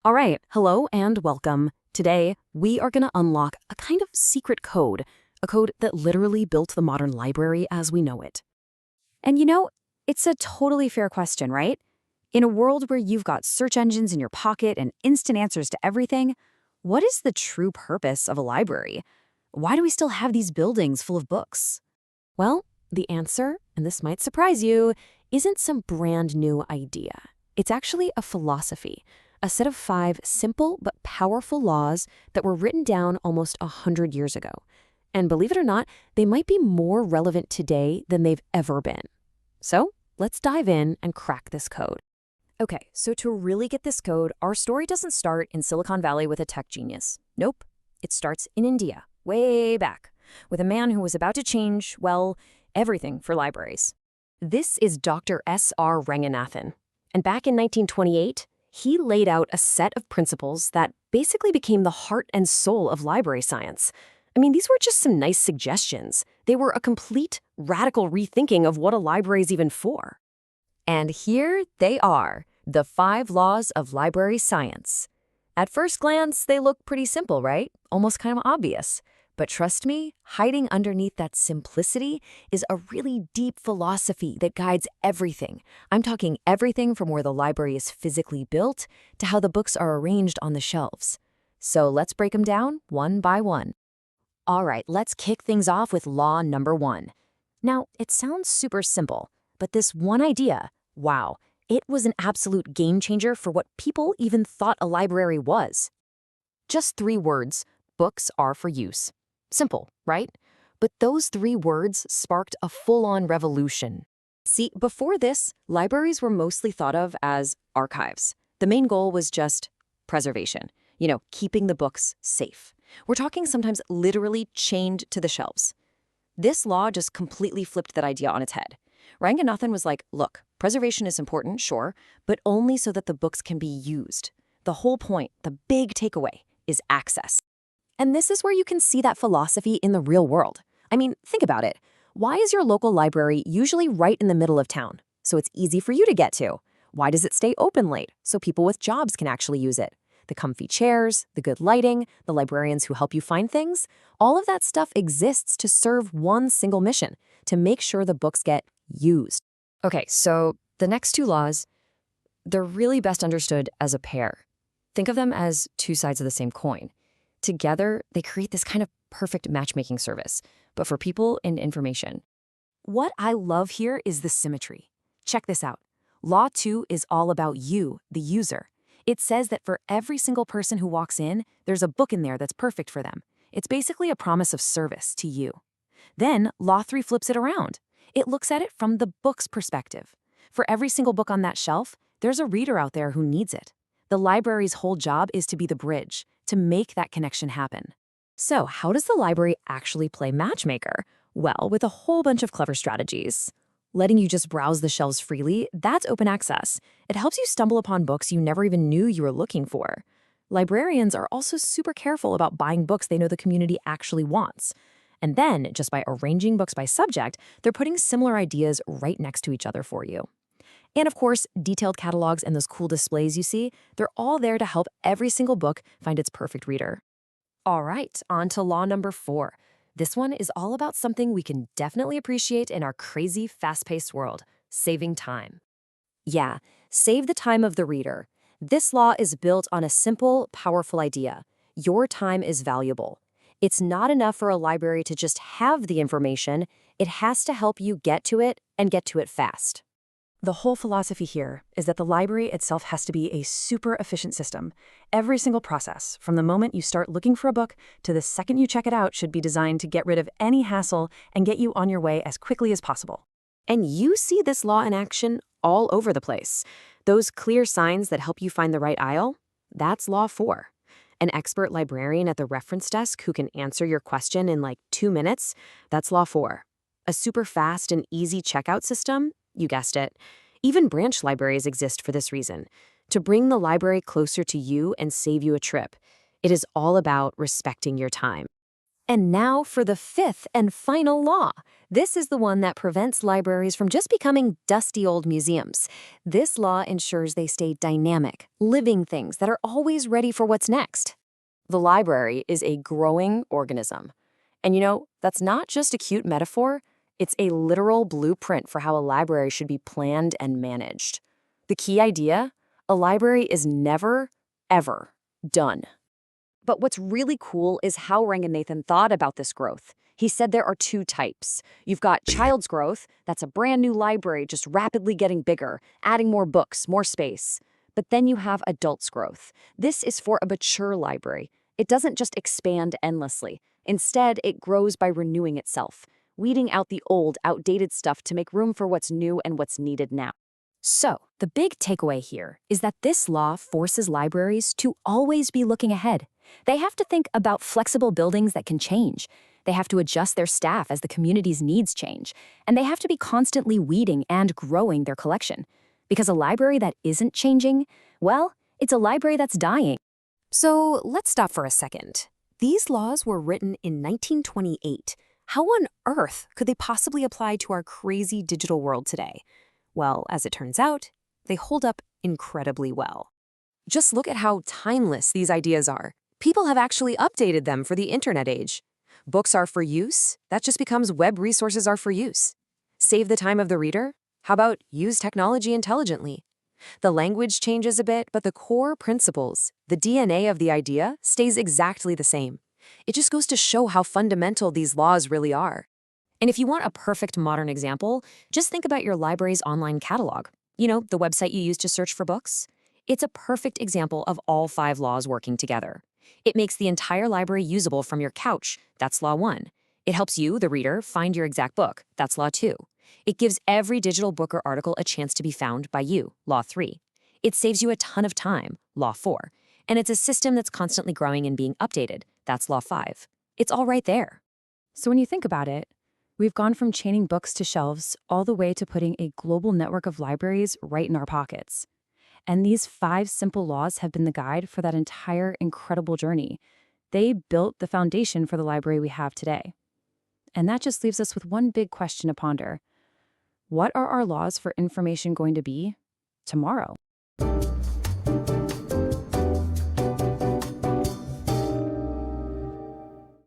All right, hello and welcome. Today, we are going to unlock a kind of secret code, a code that literally built the modern library as we know it. And it's a totally fair question, right? In a world where you've got search engines in your pocket and instant answers to everything, what is the true purpose of a library? Why do we still have these buildings full of books? Well, the answer, and this might surprise you, isn't some brand new idea. It's actually a philosophy, a set of 5 simple but powerful laws that were written down almost 100 years ago. And believe it or not, they might be more relevant today than they've ever been. So let's dive in and crack this code. Okay, so to really get this code, our story doesn't start in Silicon Valley with a tech genius. Nope, it starts in India, way back, with a man who was about to change, well, everything for libraries. This is Dr. S.R. Ranganathan. And back in 1928, he laid out a set of principles that basically became the heart and soul of library science. I mean, these were just some nice suggestions. They were a complete, radical rethinking of what a library is even for. And here they are, the 5 laws of library science. At first glance, they look pretty simple, right? Almost kind of obvious. But trust me, hiding underneath that simplicity is a really deep philosophy that guides everything. I'm talking everything from where the library is physically built to how the books are arranged on the shelves. So let's break them down one by one. All right, let's kick things off with law number 1. Now, it sounds super simple, but this one idea, wow, it was an absolute game changer for what people even thought a library was. Just 3 words, books are for use. Simple, right? But those 3 words sparked a full-on revolution. See, before this, libraries were mostly thought of as archives. The main goal was just preservation, keeping the books safe. We're talking sometimes literally chained to the shelves. This law just completely flipped that idea on its head. Ranganathan was like, look, preservation is important, sure, but only so that the books can be used. The whole point, the big takeaway, is access. And this is where you can see that philosophy in the real world. I mean, think about it. Why is your local library usually right in the middle of town? So it's easy for you to get to. Why does it stay open late? So people with jobs can actually use it. The comfy chairs, the good lighting, the librarians who help you find things, all of that stuff exists to serve one single mission, to make sure the books get used. Okay, so the next 2 laws, they're really best understood as a pair. Think of them as 2 sides of the same coin. Together, they create this kind of perfect matchmaking service, but for people and information. What I love here is the symmetry. Check this out. Law 2 is all about you, the user. It says that for every single person who walks in, there's a book in there that's perfect for them. It's basically a promise of service to you. Then, Law 3 flips it around. It looks at it from the book's perspective. For every single book on that shelf, there's a reader out there who needs it. The library's whole job is to be the bridge, to make that connection happen. So how does the library actually play matchmaker? Well, with a whole bunch of clever strategies. Letting you just browse the shelves freely, that's open access. It helps you stumble upon books you never even knew you were looking for. Librarians are also super careful about buying books they know the community actually wants. And then, just by arranging books by subject, they're putting similar ideas right next to each other for you. And of course, detailed catalogs and those cool displays you see, they're all there to help every single book find its perfect reader. All right, on to law number 4. This one is all about something we can definitely appreciate in our crazy, fast-paced world, saving time. Yeah, save the time of the reader. This law is built on a simple, powerful idea. Your time is valuable. It's not enough for a library to just have the information. It has to help you get to it and get to it fast. The whole philosophy here is that the library itself has to be a super efficient system. Every single process, from the moment you start looking for a book to the second you check it out, should be designed to get rid of any hassle and get you on your way as quickly as possible. And you see this law in action all over the place. Those clear signs that help you find the right aisle, that's Law 4. An expert librarian at the reference desk who can answer your question in like 2 minutes, that's Law 4. A super fast and easy checkout system, you guessed it. Even branch libraries exist for this reason, to bring the library closer to you and save you a trip. It is all about respecting your time. And now for the fifth and final law. This is the one that prevents libraries from just becoming dusty old museums. This law ensures they stay dynamic, living things that are always ready for what's next. The library is a growing organism. And that's not just a cute metaphor, it's a literal blueprint for how a library should be planned and managed. The key idea? A library is never, ever done. But what's really cool is how Ranganathan thought about this growth. He said there are two types. You've got child's growth, that's a brand new library just rapidly getting bigger, adding more books, more space. But then you have adult's growth. This is for a mature library. It doesn't just expand endlessly. Instead, it grows by renewing itself, weeding out the old, outdated stuff to make room for what's new and what's needed now. So, the big takeaway here is that this law forces libraries to always be looking ahead. They have to think about flexible buildings that can change. They have to adjust their staff as the community's needs change. And they have to be constantly weeding and growing their collection. Because a library that isn't changing, well, it's a library that's dying. So let's stop for a second. These laws were written in 1928. How on earth could they possibly apply to our crazy digital world today? Well, as it turns out, they hold up incredibly well. Just look at how timeless these ideas are. People have actually updated them for the internet age. Books are for use, that just becomes web resources are for use. Save the time of the reader? How about use technology intelligently? The language changes a bit, but the core principles, the DNA of the idea, stays exactly the same. It just goes to show how fundamental these laws really are. And if you want a perfect modern example, just think about your library's online catalog. The website you use to search for books? It's a perfect example of all 5 laws working together. It makes the entire library usable from your couch. That's Law 1. It helps you, the reader, find your exact book. That's Law 2. It gives every digital book or article a chance to be found by you. Law 3. It saves you a ton of time. Law 4. And it's a system that's constantly growing and being updated. That's Law 5. It's all right there. So when you think about it, we've gone from chaining books to shelves all the way to putting a global network of libraries right in our pockets. And these 5 simple laws have been the guide for that entire incredible journey. They built the foundation for the library we have today. And that just leaves us with one big question to ponder. What are our laws for information going to be tomorrow?